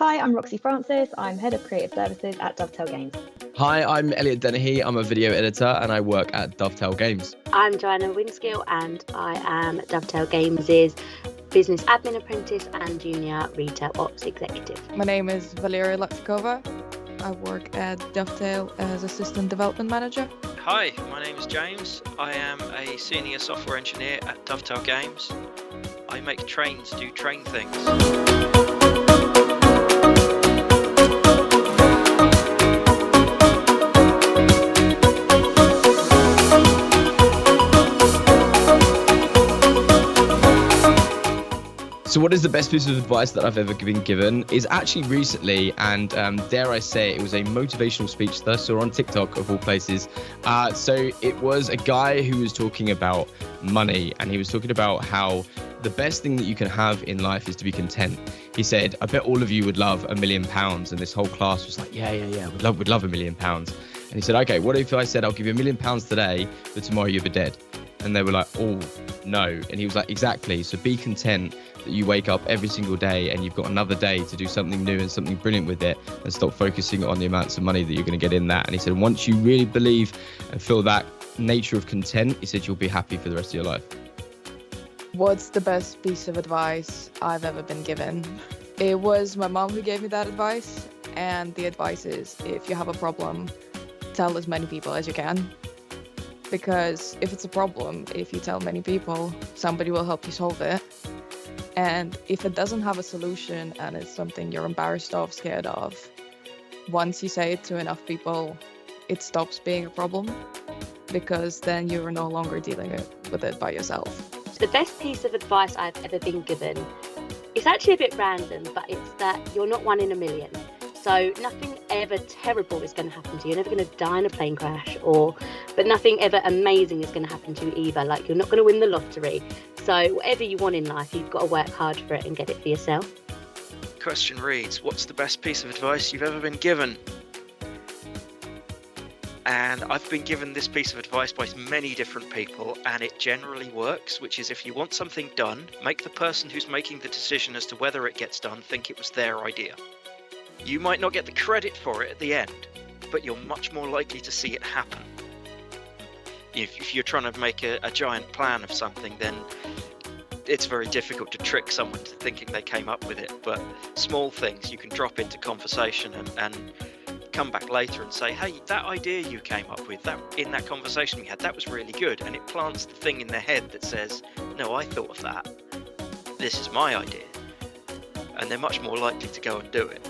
Hi, I'm Roxy Francis. I'm Head of Creative Services at Dovetail Games. Hi, I'm Elliot Dennehy. I'm a video editor and I work at Dovetail Games. I'm Joanna Winskill and I am Dovetail Games' Business Admin Apprentice and Junior Retail Ops Executive. My name is Valeria Latkova. I work at Dovetail as Assistant Development Manager. Hi, my name is James. I am a Senior Software Engineer at Dovetail Games. I make trains do train things. So what is the best piece of advice that I've ever been given is actually recently, and dare I say it was a motivational speech that I saw on TikTok of all places. So it was a guy who was talking about money, and he was talking about how the best thing that you can have in life is to be content. He said, I bet all of you would love £1 million. And this whole class was like, yeah, we'd love £1 million. And he said, okay, what if I said, I'll give you £1 million today, but tomorrow you'll be dead? And they were like, oh, no. And he was like, exactly. So be content that you wake up every single day and you've got another day to do something new and something brilliant with it, and stop focusing on the amounts of money that you're going to get in that. And he said, once you really believe and feel that nature of content, he said, you'll be happy for the rest of your life. What's the best piece of advice I've ever been given? It was my mom who gave me that advice. And the advice is, if you have a problem, tell as many people as you can. Because if it's a problem, if you tell many people, somebody will help you solve it. And if it doesn't have a solution and it's something you're embarrassed of, scared of, once you say it to enough people, it stops being a problem, because then you're no longer dealing with it by yourself. The best piece of advice I've ever been given, it's actually a bit random, but it's that you're not one in a million. So nothing ever terrible is going to happen to you. You're never going to die in a plane crash, but nothing ever amazing is going to happen to you either. Like, you're not going to win the lottery. So whatever you want in life, you've got to work hard for it and get it for yourself. Question reads, what's the best piece of advice you've ever been given? And I've been given this piece of advice by many different people, and it generally works, which is, if you want something done, make the person who's making the decision as to whether it gets done think it was their idea. You might not get the credit for it at the end, but you're much more likely to see it happen. If you're trying to make a giant plan of something, then it's very difficult to trick someone to thinking they came up with it. But small things you can drop into conversation and come back later and say, hey, that idea you came up with, that in that conversation we had, that was really good. And it plants the thing in their head that says, no, I thought of that. This is my idea. And they're much more likely to go and do it.